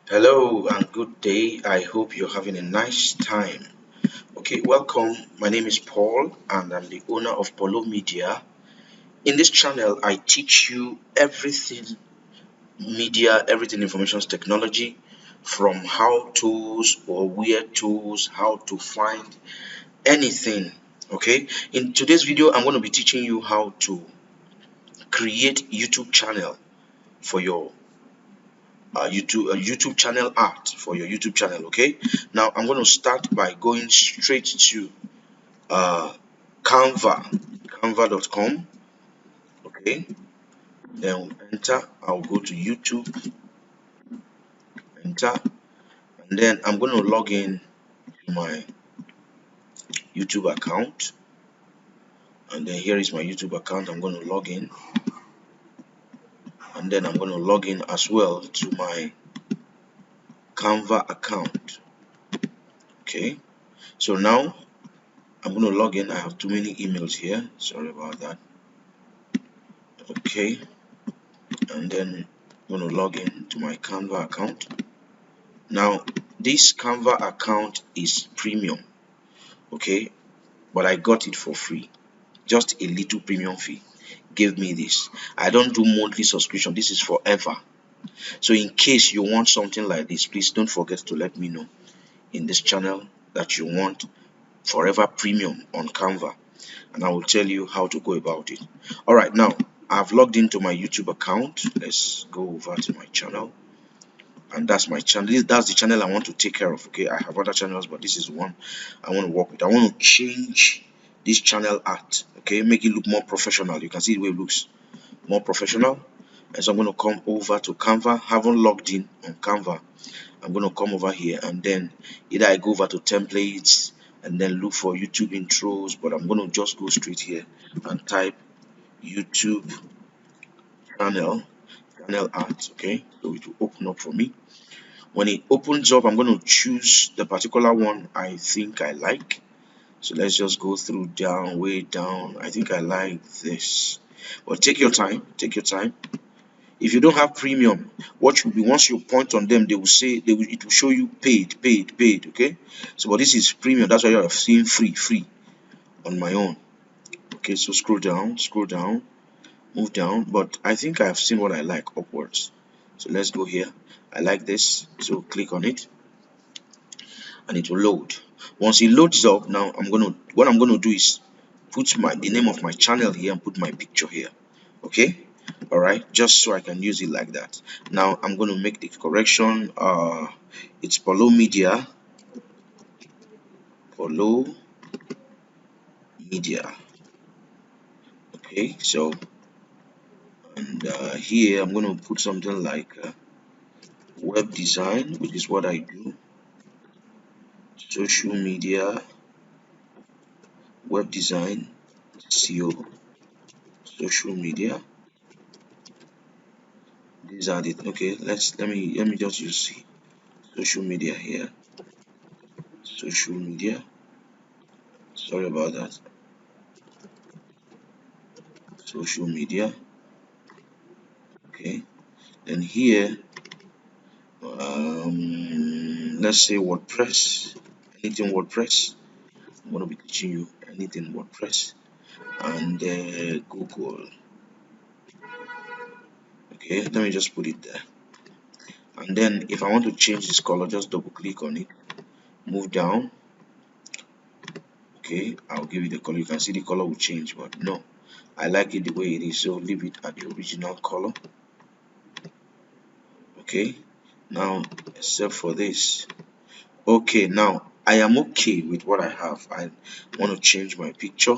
Hello and good day. I hope you're having a nice time. Okay, welcome. My name is Paul and I'm the owner of Polo Media. In this channel, I teach you everything media, everything information technology, from how tools or where tools, how to find anything. Okay, in today's video, I'm going to be teaching you how to create YouTube channel for your YouTube channel art for your YouTube channel. Okay, now I'm going to start by going straight to uh, canva.com. Okay, then enter. I'll go to YouTube, enter, and then I'm going to log in to my YouTube account. And then here is my YouTube account. I'm going to log in, and then I'm going to log in as well to my Canva account. Okay, so now I'm going to log in. I have too many emails here. Sorry about that. Okay, and then I'm going to log in to my Canva account. Now this Canva account is premium, okay, but I got it for free. Just a little premium fee gave me this. I don't do monthly subscription. This is forever. So in case you want something like this, please don't forget to let me know in this channel that you want forever premium on Canva, and I will tell you how to go about it. All right, now I've logged into my YouTube account. Let's go over to my channel, and that's my channel. That's the channel I want to take care of. Okay, I have other channels, but this is one I want to work with. I want to change this channel art, okay, make it look more professional. You can see the way it looks more professional. And so I'm going to come over to Canva. Haven't logged in on Canva. I'm going to come over here, and then either I go over to templates and then look for YouTube intros, but I'm going to just go straight here and type YouTube channel art. Okay, so it will open up for me. When it opens up, I'm going to choose the particular one I think I like. So let's just go through down, way down. I think I like this. But take your time, take your time. If you don't have premium, what should be, once you point on them, they will say it will show you paid, paid, paid. Okay, so but this is premium. That's why you're seeing free on my own. Okay, so scroll down, move down. But I think I've seen what I like upwards. So let's go here. I like this, so click on it and it will load. Once it loads up, now what I'm gonna do is put the name of my channel here and put my picture here. Okay, all right, just so I can use it like that. Now I'm going to make the correction. It's Polo Media. Okay, so and here I'm going to put something like web design, which is what I do. Social media, web design, SEO, social media. These are the okay. Let me just use social media here. Social media. Sorry about that. Social media. Okay, then here let's say WordPress, anything WordPress. I'm going to be teaching you anything WordPress, and Google. Okay, let me just put it there, and then if I want to change this color, just double click on it, move down. Okay, I'll give you the color. You can see the color will change, but no, I like it the way it is, so leave it at the original color. Okay, now except for this. Okay, now I am okay with what I have. I want to change my picture.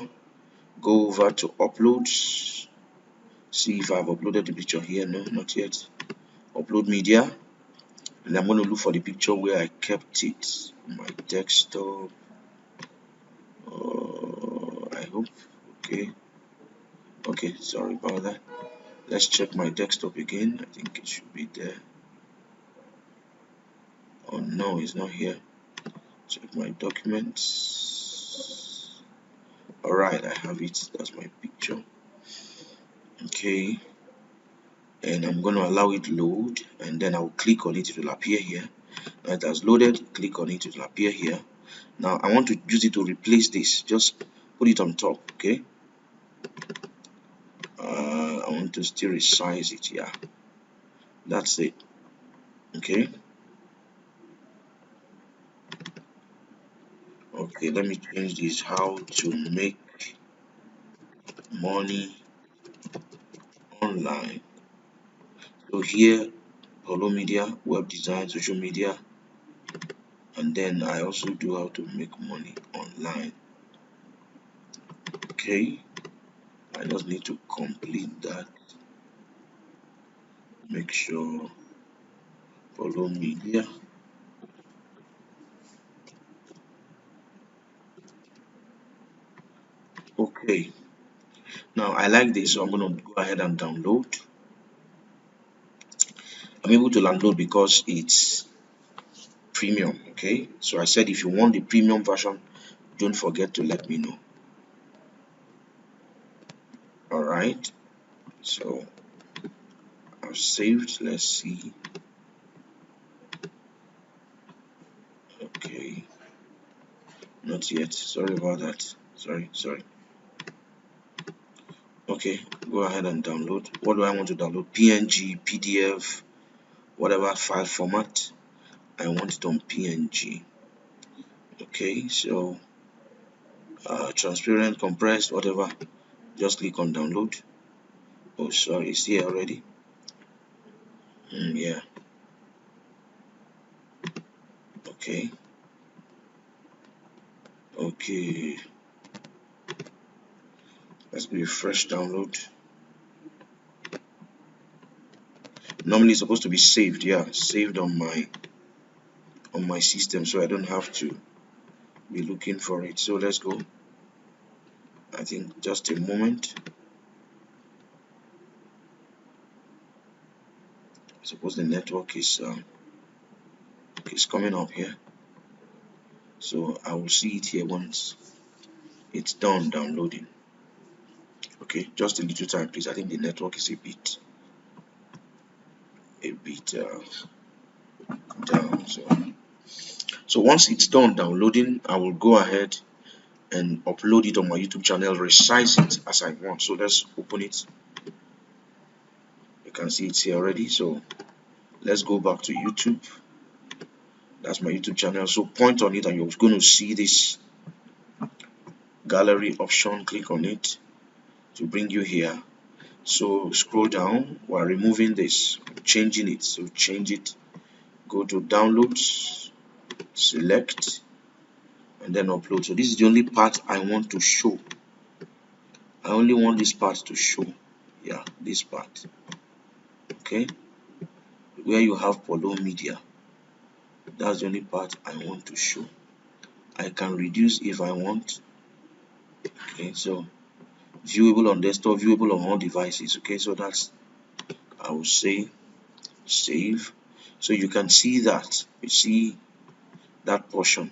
Go over to uploads, see if I've uploaded the picture here. No, not yet. Upload media, and I'm going to look for the picture where I kept it. My desktop. I hope. Okay, sorry about that. Let's check my desktop again. I think it should be there. Oh no, it's not here. Check my documents. Alright, I have it. That's my picture. Okay, and I'm going to allow it load, and then I'll click on it. It will appear here. Now it has loaded. Click on it. It will appear here. Now I want to use it to replace this. Just put it on top. Okay. I want to still resize it. Yeah, that's it. Okay. Okay, let me change this. How to make money online. So here, Polo Media, web design, social media, and then I also do how to make money online. Okay, I just need to complete that. Make sure Polo Media. Okay, now I like this, so I'm going to go ahead and download. I'm able to download because it's premium. Okay, so I said if you want the premium version, don't forget to let me know. All right, so I've saved. Let's see. Okay, not yet. Sorry about that. Sorry. Okay, go ahead and download. What do I want to download? PNG, PDF, whatever file format. I want it on PNG. Okay, so transparent, compressed, whatever. Just click on download. Oh, sorry, it's here already. Yeah. Okay. Okay. Let's be a fresh download. Normally, it's supposed to be saved. Yeah, saved on my system, so I don't have to be looking for it. So let's go. I think just a moment. Suppose the network is coming up here, so I will see it here once it's done downloading. Okay, just a little time, please. I think the network is a bit down. So once it's done downloading, I will go ahead and upload it on my YouTube channel, resize it as I want. So let's open it. You can see it's here already. So let's go back to YouTube. That's my YouTube channel. So point on it and you're going to see this gallery option. Click on it to bring you here. So scroll down while removing this, changing it. So change it, go to downloads, select, and then upload. So this is the only part I want to show. I only want this part to show. Yeah, this part. Okay, where you have Polo Media. That's the only part I want to show. I can reduce if I want. Okay, so viewable on desktop, viewable on all devices. Okay, so that's, I will say save. So you can see that. You see that portion.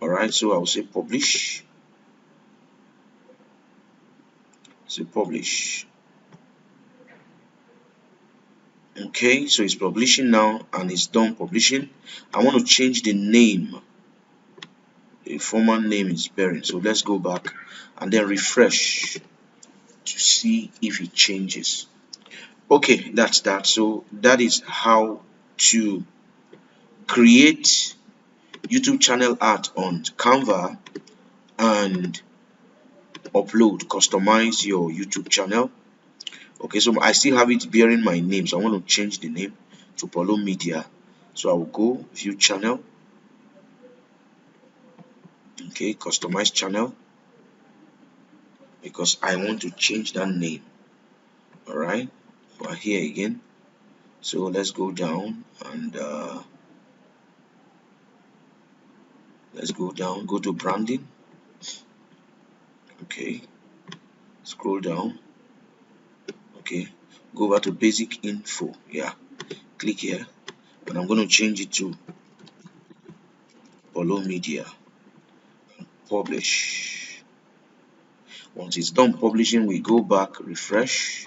Alright, so I will say publish. Say publish. Okay, so it's publishing now and it's done publishing. I want to change the name. The former name is bearing. So let's go back and then refresh to see if it changes. Okay, that's that. So that is how to create YouTube channel art on Canva and upload, customize your YouTube channel. Okay, so I still have it bearing my name, so I want to change the name to Polo Media. So I will go view channel. Okay, customize channel because I want to change that name. All right, we're here again. So let's go down and let's go down, go to branding. Okay, scroll down. Okay, go over to basic info. Yeah, click here and I'm going to change it to Polo Media. Publish. Once it's done publishing, we go back, refresh.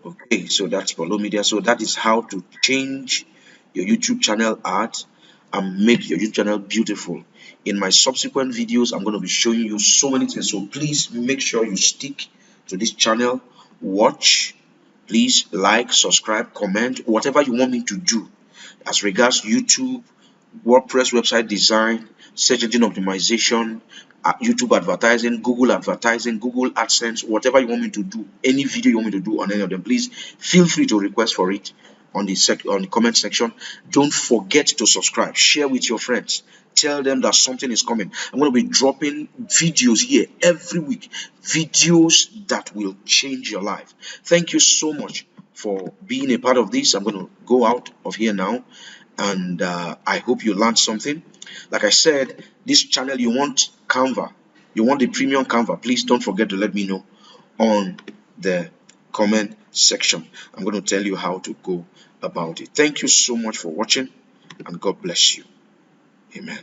Okay, so that's Follow Media. So that is how to change your YouTube channel art and make your YouTube channel beautiful. In my subsequent videos, I'm going to be showing you so many things. So please make sure you stick to this channel, watch, please like, subscribe, comment, whatever you want me to do as regards YouTube, WordPress website design, search engine optimization, YouTube advertising, Google advertising, Google AdSense, whatever you want me to do, any video you want me to do on any of them, please feel free to request for it on the comment section. Don't forget to subscribe, share with your friends, tell them that something is coming. I'm going to be dropping videos here every week, videos that will change your life. Thank you so much for being a part of this. I'm going to go out of here now, and I hope you learned something. Like I said, this channel, you want Canva, you want the premium Canva, please don't forget to let me know on the comment section. I'm going to tell you how to go about it. Thank you so much for watching, and God bless you. Amen.